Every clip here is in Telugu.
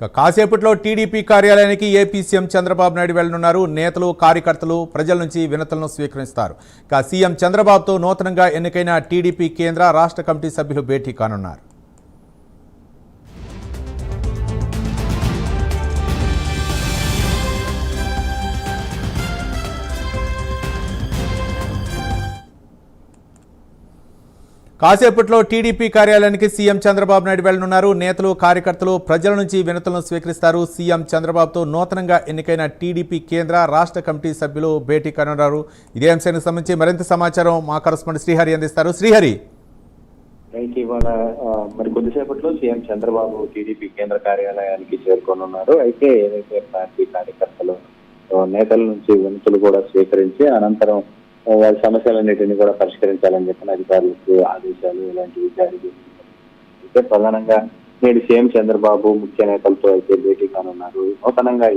కాసేపట్లో టీడీపీ కార్యాలయానికి ఏపీ సీఎం చంద్రబాబు నాయుడు వెళ్లనున్నారు. నేతలు, కార్యకర్తలు ప్రజల నుంచి వినతులను స్వీకరిస్తారు. సీఎం చంద్రబాబుతో నూతనంగా ఎన్నికైన టీడీపీ కేంద్ర రాష్ట్ర కమిటీ సభ్యులు భేటీ కానున్నారు. కాసేపట్లో టీడీపీ కార్యాలయానికి సీఎం చంద్రబాబు నాయుడు వెళ్లనున్నారు. నేతలు, కార్యకర్తలు ప్రజల నుంచి వినతులను స్వీకరిస్తారు. సీఎం చంద్రబాబుతో నూతనంగా ఎన్నికైన టీడీపీ కేంద్ర రాష్ట్ర కమిటీ సభ్యులు భేటీ కానున్నారు. ఇదే అంశానికి సంబంధించి మరింత సమాచారం మా కరెస్పాండెంట్ శ్రీహరి అందిస్తారు. శ్రీహరి, ఇవాళ మరి కొద్దిసేపట్లో సీఎం చంద్రబాబు టీడీపీ కేంద్ర కార్యాలయానికి చేరుకోనున్నారు. అయితే ఏదైతే పార్టీ కార్యకర్తలు, నేతల నుంచి వినతులు కూడా స్వీకరించి అనంతరం వారి సమస్యలన్నింటినీ కూడా పరిష్కరించాలని చెప్పిన అధికారులకు ఆదేశాలు ఇలాంటివి జారీ చేస్తున్నారు. అయితే ప్రధానంగా నేడు సీఎం చంద్రబాబు ముఖ్య నేతలతో అయితే భేటీ కానున్నారు. నూతనంగా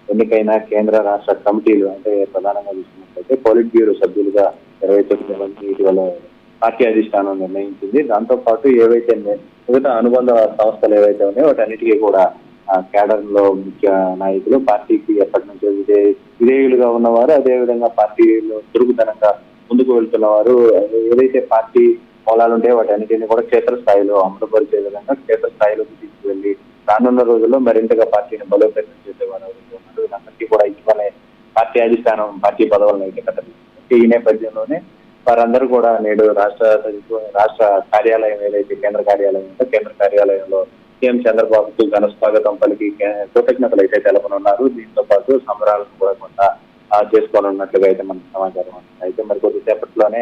ఎన్నికైన కేంద్ర రాష్ట్ర కమిటీలు అంటే ప్రధానంగా చూసుకున్నట్లయితే పోలిట్ బ్యూరో సభ్యులుగా 29 మంది ఇటీవల పార్టీ అధిష్టానం నిర్ణయించింది. దాంతో పాటు ఏవైతే మిగతా అనుబంధ సంస్థలు ఏవైతే ఉన్నాయో వాటన్నిటికీ కూడా కేడర్ లో ముఖ్య నాయకులు, పార్టీకి ఎప్పటి నుంచో విధేయులుగా ఉన్నవారు, అదేవిధంగా పార్టీలో చురుకుతనంగా ముందుకు వెళ్తున్నవారు, ఏదైతే పార్టీ మూలాలు ఉంటాయో వాటన్నిటిని కూడా క్షేత్రస్థాయిలో అమలుపరిచే విధంగా క్షేత్రస్థాయిలోకి తీసుకువెళ్లి రానున్న రోజుల్లో మరింతగా పార్టీని బలోపేతం చేసేవారు ఉన్నారు. వీళ్ళందరికీ కూడా ఇటీవలే పార్టీ అధిష్టానం పార్టీ పదవులను అయితే కట్టబెట్టింది. ఈ నేపథ్యంలోనే వారందరూ కూడా నేడు రాష్ట్ర కార్యాలయం ఏదైతే కేంద్ర కార్యాలయం ఉందో కేంద్ర కార్యాలయంలో సీఎం చంద్రబాబుకు ఘన స్వాగతం పలికి కృతజ్ఞతలు అయితే తెలపనున్నారు. దీంతో పాటు సంబరాలను కూడా కొంత చేసుకోనున్నట్లుగా అయితే మనకు సమాచారం ఉంది. అయితే మరి కొద్దిసేపట్లోనే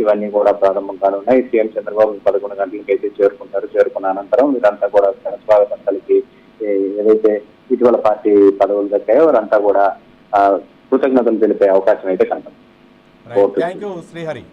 ఇవన్నీ కూడా ప్రారంభం కానున్నాయి. సీఎం చంద్రబాబు 11 గంటలకి అయితే చేరుకుంటారు. చేరుకున్న అనంతరం వీరంతా కూడా ఘన స్వాగతం పలికి ఏదైతే ఇటీవల పార్టీ పదవులు దక్కాయో వారంతా కూడా కృతజ్ఞతలు తెలిపే అవకాశం అయితే కనపడుతుంది. Thank you Srihari.